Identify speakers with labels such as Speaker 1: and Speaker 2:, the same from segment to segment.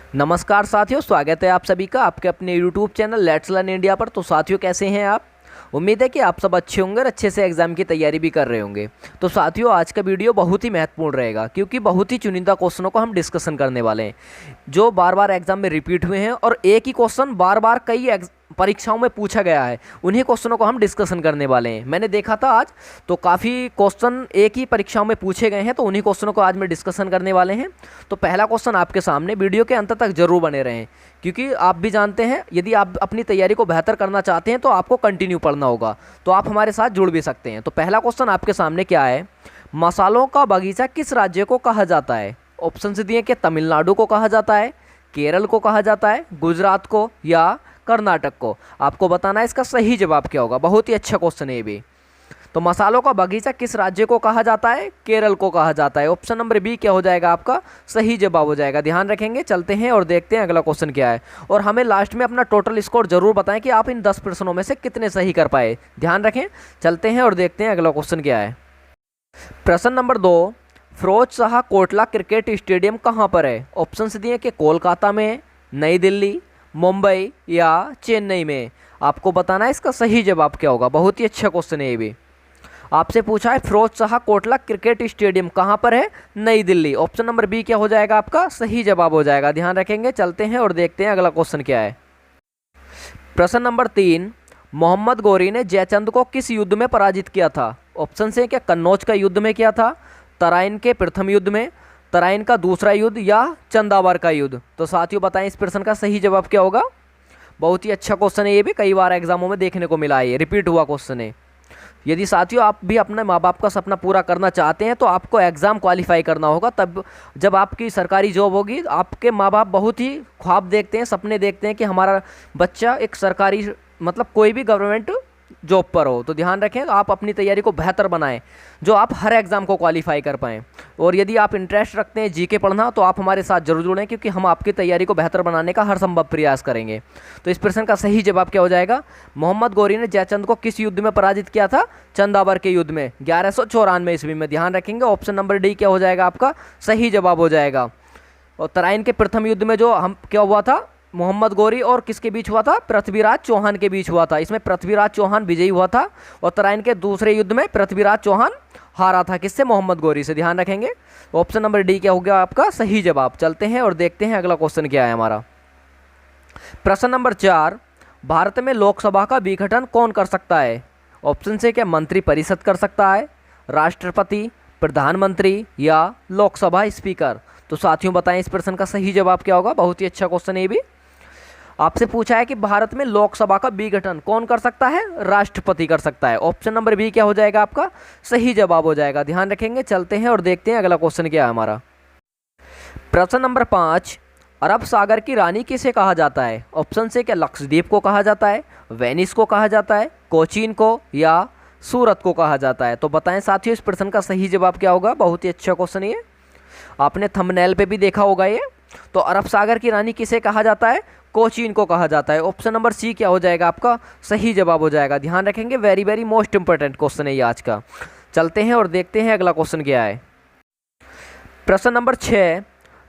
Speaker 1: नमस्कार साथियों, स्वागत है आप सभी का आपके अपने YouTube channel let's learn India पर। तो साथियों, कैसे हैं आप? उम्मीद है कि आप सब अच्छे होंगे और अच्छे से एग्जाम की तैयारी भी कर रहे होंगे। तो साथियों, आज का वीडियो बहुत ही महत्वपूर्ण रहेगा क्योंकि बहुत ही चुनिंदा क्वेश्चनों को हम डिस्कशन करने वाले हैं जो बार बार एग्जाम में रिपीट हुए हैं और एक ही क्वेश्चन बार बार कई परीक्षाओं में पूछा गया है। उन्हीं क्वेश्चनों को हम डिस्कशन करने वाले हैं। मैंने देखा था आज तो काफ़ी क्वेश्चन एक ही परीक्षाओं में पूछे गए हैं, तो उन्हीं क्वेश्चनों को आज मैं डिस्कशन करने वाले हैं। तो पहला क्वेश्चन आपके सामने, वीडियो के अंत तक जरूर बने रहें क्योंकि आप भी जानते हैं यदि आप अपनी तैयारी को बेहतर करना चाहते हैं तो आपको कंटिन्यू पढ़ना होगा, तो आप हमारे साथ जुड़ भी सकते हैं। तो पहला क्वेश्चन आपके सामने क्या है, मसालों का बगीचा किस राज्य को कहा जाता है? ऑप्शन से दिए कि तमिलनाडु को कहा जाता है, केरल को कहा जाता है, गुजरात को या कर्नाटक को। आपको बताना है इसका सही जवाब क्या होगा। बहुत ही अच्छा क्वेश्चन है ये भी। तो मसालों का बगीचा किस राज्य को कहा जाता है? केरल को कहा जाता है। ऑप्शन नंबर बी क्या हो जाएगा आपका सही जवाब हो जाएगा। ध्यान रखेंगे। चलते हैं और देखते हैं अगला क्वेश्चन क्या है, और हमें लास्ट में अपना टोटल स्कोर जरूर बताएं कि आप इन 10 प्रश्नों में से कितने सही कर पाए। ध्यान रखें। चलते हैं और देखते हैं अगला क्वेश्चन क्या है। प्रश्न number 2, Firoz Shah Kotla cricket stadium कहाँ पर है? ऑप्शन दिए कि कोलकाता में, नई दिल्ली, मुंबई या चेन्नई में। आपको बताना है इसका सही जवाब क्या होगा। बहुत ही अच्छा क्वेश्चन है ये भी। आपसे पूछा है फिरोज शाह कोटला क्रिकेट स्टेडियम कहाँ पर है? नई दिल्ली। ऑप्शन नंबर बी क्या हो जाएगा आपका सही जवाब हो जाएगा। ध्यान रखेंगे। चलते हैं और देखते हैं अगला क्वेश्चन क्या है। प्रश्न नंबर 3, मोहम्मद गौरी ने जयचंद को किस युद्ध में पराजित किया था? ऑप्शन से क्या कन्नौज का युद्ध में किया था, तराइन के प्रथम युद्ध में, तराइन का दूसरा युद्ध या चंदावर का युद्ध? तो साथियों बताएं इस प्रश्न का सही जवाब क्या होगा। बहुत ही अच्छा क्वेश्चन है ये भी, कई बार एग्जामों में देखने को मिला है, ये रिपीट हुआ क्वेश्चन है। यदि साथियों आप भी अपने माँ बाप का सपना पूरा करना चाहते हैं तो आपको एग्ज़ाम क्वालिफाई करना होगा। तब जब आपकी सरकारी जॉब होगी, आपके माँ बाप बहुत ही ख्वाब देखते हैं, सपने देखते हैं कि हमारा बच्चा एक सरकारी मतलब कोई भी गवर्नमेंट जॉब पर हो। तो ध्यान रखें, आप अपनी तैयारी को बेहतर बनाएं जो आप हर एग्ज़ाम को क्वालिफाई कर पाएँ। और यदि आप इंटरेस्ट रखते हैं जीके पढ़ना तो आप हमारे साथ जरूर जुड़ें क्योंकि हम आपकी तैयारी को बेहतर बनाने का हर संभव प्रयास करेंगे। तो इस प्रश्न का सही जवाब क्या हो जाएगा? मोहम्मद गौरी ने जयचंद को किस युद्ध में पराजित किया था? चंदावर के युद्ध में 1194 ईस्वी में। ध्यान रखेंगे। ऑप्शन नंबर डी क्या हो जाएगा आपका सही जवाब हो जाएगा। और तराइन के प्रथम युद्ध में जो हम क्या हुआ था, मोहम्मद गौरी और किसके बीच हुआ था? पृथ्वीराज चौहान के बीच हुआ था। इसमें पृथ्वीराज चौहान विजयी हुआ था और तराइन के दूसरे युद्ध में पृथ्वीराज चौहान हारा था। किससे? मोहम्मद गौरी से। ध्यान रखेंगे। ऑप्शन नंबर डी क्या हो गया आपका सही जवाब। चलते हैं और देखते हैं अगला क्वेश्चन क्या है हमारा। प्रश्न नंबर 4, भारत में लोकसभा का विघटन कौन कर सकता है? ऑप्शन से क्या मंत्री परिषद कर सकता है, राष्ट्रपति, प्रधानमंत्री या लोकसभा स्पीकर? तो साथियों बताएं इस प्रश्न का सही जवाब क्या होगा। बहुत ही अच्छा क्वेश्चन है ये भी। आपसे पूछा है कि भारत में लोकसभा का विघटन कौन कर सकता है? राष्ट्रपति कर सकता है। ऑप्शन नंबर बी क्या हो जाएगा आपका सही जवाब हो जाएगा। ध्यान रखेंगे। चलते हैं और देखते हैं अगला क्वेश्चन क्या है हमारा। प्रश्न नंबर 5, अरब सागर की रानी किसे कहा जाता है? ऑप्शन से क्या लक्षद्वीप को कहा जाता है, वेनिस को कहा जाता है, कोचीन को या सूरत को कहा जाता है? तो बताएं साथियों इस प्रश्न का सही जवाब क्या होगा। बहुत ही अच्छा क्वेश्चन है ये, आपने थंबनेल पे भी देखा होगा ये। तो अरब सागर की रानी किसे कहा जाता है? कोचीन को कहा जाता है। ऑप्शन नंबर सी क्या हो जाएगा आपका सही जवाब हो जाएगा। ध्यान रखेंगे। Very very most important question है ये आज का। चलते हैं और देखते हैं अगला क्वेश्चन क्या है। प्रश्न नंबर 6,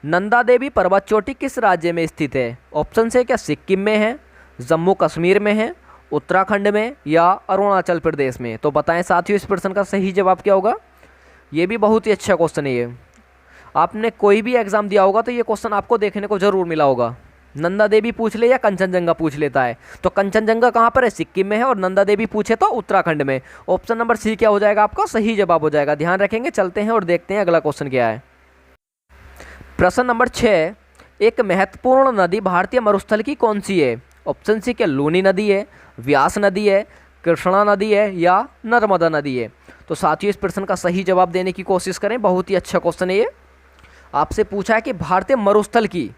Speaker 1: नंदा देवी पर्वत चोटी किस राज्य में स्थित है? ऑप्शन से क्या सिक्किम में है, जम्मू कश्मीर में है, उत्तराखंड में या अरुणाचल प्रदेश में? तो बताएं साथियों इस प्रश्न का सही जवाब क्या होगा। ये भी बहुत ही अच्छा क्वेश्चन है ये। आपने कोई भी एग्जाम दिया होगा तो ये क्वेश्चन आपको देखने को जरूर मिला होगा। नंदा देवी पूछ ले या कंचनजंगा पूछ लेता है, तो कंचनजंगा कहाँ पर है? सिक्किम में है, और नंदा देवी पूछे तो उत्तराखंड में। ऑप्शन नंबर सी क्या हो जाएगा आपका सही जवाब हो जाएगा। ध्यान रखेंगे। चलते हैं और देखते हैं अगला क्वेश्चन क्या है। प्रश्न नंबर 6, एक महत्वपूर्ण नदी भारतीय मरुस्थल की कौन सी है? ऑप्शन सी क्या लूनी नदी है, व्यास नदी है, कृष्णा नदी है या नर्मदा नदी है? तो साथियों इस प्रश्न का सही जवाब देने की कोशिश करें। बहुत ही अच्छा क्वेश्चन है ये। आपसे पूछा है कि भारतीय मरुस्थल की,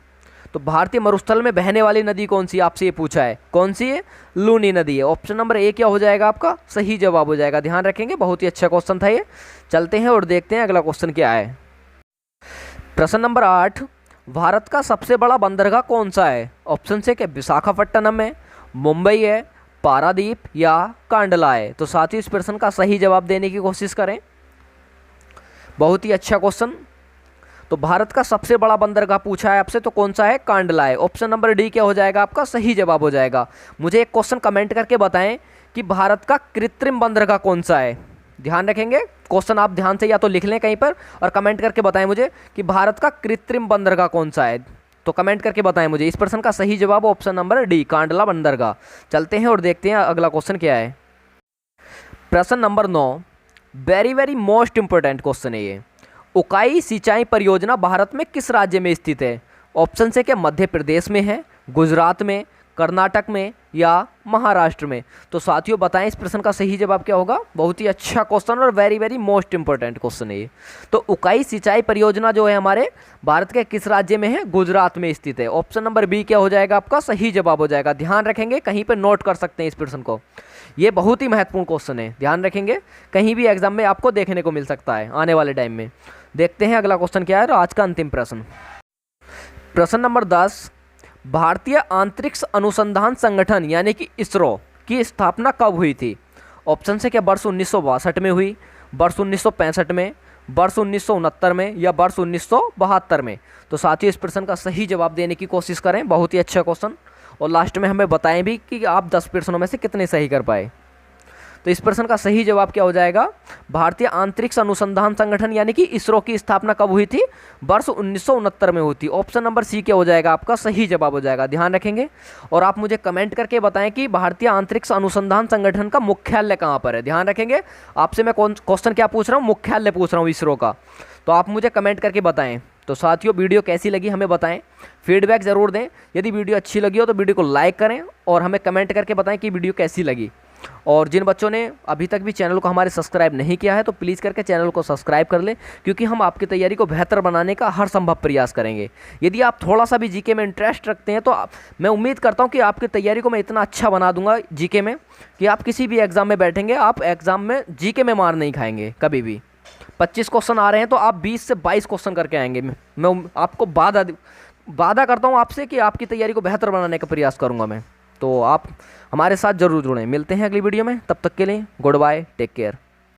Speaker 1: तो भारतीय मरुस्थल में बहने वाली नदी कौन सी, आपसे ये पूछा है। कौन सी है? लूनी नदी है। ऑप्शन नंबर ए क्या हो जाएगा आपका सही जवाब हो जाएगा। ध्यान रखेंगे। बहुत ही अच्छा क्वेश्चन था ये। चलते हैं और देखते हैं अगला क्वेश्चन क्या है। प्रश्न नंबर 8, भारत का सबसे बड़ा बंदरगाह कौन सा है? ऑप्शन से क्या विशाखापट्टनम है, मुंबई है, पारादीप या कांडला है? तो साथ ही इस प्रश्न का सही जवाब देने की कोशिश करें। बहुत ही अच्छा क्वेश्चन। तो भारत का सबसे बड़ा बंदरगाह पूछा है आपसे, तो कौन सा है? कांडला है। ऑप्शन नंबर डी क्या हो जाएगा आपका सही जवाब हो जाएगा। मुझे एक क्वेश्चन कमेंट करके बताएं कि भारत का कृत्रिम बंदरगाह कौन सा है। ध्यान रखेंगे, क्वेश्चन आप ध्यान से या तो लिख लें कहीं पर और कमेंट करके बताएं मुझे कि भारत का कृत्रिम बंदरगाह कौन सा है। तो कमेंट करके बताएं मुझे। इस प्रश्न का सही जवाब ऑप्शन नंबर डी, कांडला बंदरगाह। चलते हैं और देखते हैं अगला क्वेश्चन क्या है। प्रश्न number 9, very very most important question है ये। उकाई सिंचाई परियोजना भारत में किस राज्य में स्थित है? ऑप्शन से क्या मध्य प्रदेश में है, गुजरात में, कर्नाटक में या महाराष्ट्र में? तो साथियों बताएं इस प्रश्न का सही जवाब क्या होगा। बहुत ही अच्छा क्वेश्चन और very very most important question है ये। तो उकाई सिंचाई परियोजना जो है हमारे भारत के किस राज्य में है? गुजरात में स्थित है। ऑप्शन नंबर बी क्या हो जाएगा आपका सही जवाब हो जाएगा। ध्यान रखेंगे, कहीं पर नोट कर सकते हैं इस प्रश्न को, ये बहुत ही महत्वपूर्ण क्वेश्चन है। ध्यान रखेंगे, कहीं भी एग्जाम में आपको देखने को मिल सकता है आने वाले टाइम में। देखते हैं अगला क्वेश्चन क्या है और आज का अंतिम प्रश्न। प्रश्न नंबर 10, भारतीय अंतरिक्ष अनुसंधान संगठन यानी कि इसरो की स्थापना कब हुई थी? ऑप्शन से क्या वर्ष 1962 में हुई, वर्ष 1965 में, वर्ष 1969 में या वर्ष 1972 में? तो साथियों इस प्रश्न का सही जवाब देने की कोशिश करें। बहुत ही अच्छा क्वेश्चन, और लास्ट में हमें बताएं भी कि आप 10 प्रश्नों में से कितने सही कर पाए। तो इस प्रश्न का सही जवाब क्या हो जाएगा? भारतीय अंतरिक्ष अनुसंधान संगठन यानी कि इसरो की स्थापना कब हुई थी? वर्ष 1969 में हुई थी। ऑप्शन नंबर सी क्या हो जाएगा आपका सही जवाब हो जाएगा। ध्यान रखेंगे और आप मुझे कमेंट करके बताएं कि भारतीय अंतरिक्ष अनुसंधान संगठन का मुख्यालय कहाँ पर है। ध्यान रखेंगे, आपसे मैं क्वेश्चन क्या पूछ रहा हूँ, मुख्यालय पूछ रहा हूँ इसरो का। तो आप मुझे कमेंट करके बताएं। तो साथियों वीडियो कैसी लगी हमें बताएं, फीडबैक ज़रूर दें। यदि वीडियो अच्छी लगी हो तो वीडियो को लाइक करें और हमें कमेंट करके बताएं कि वीडियो कैसी लगी। और जिन बच्चों ने अभी तक भी चैनल को हमारे सब्सक्राइब नहीं किया है तो प्लीज़ करके चैनल को सब्सक्राइब कर लें, क्योंकि हम आपकी तैयारी को बेहतर बनाने का हर संभव प्रयास करेंगे। यदि आप थोड़ा सा भी जीके में इंटरेस्ट रखते हैं तो मैं उम्मीद करता हूं कि आपकी तैयारी को मैं इतना अच्छा बना दूंगा जीके में कि आप किसी भी एग्ज़ाम में बैठेंगे, आप एग्ज़ाम में जीके में मार नहीं खाएंगे कभी भी। 25 क्वेश्चन आ रहे हैं तो आप 20 से 22 क्वेश्चन करके आएंगे। मैं आपको वादा करता हूँ आपसे कि आपकी तैयारी को बेहतर बनाने का प्रयास करूँगा मैं। तो आप हमारे साथ ज़रूर जुड़ें। मिलते हैं अगली वीडियो में, तब तक के लिए गुड बाय, टेक केयर।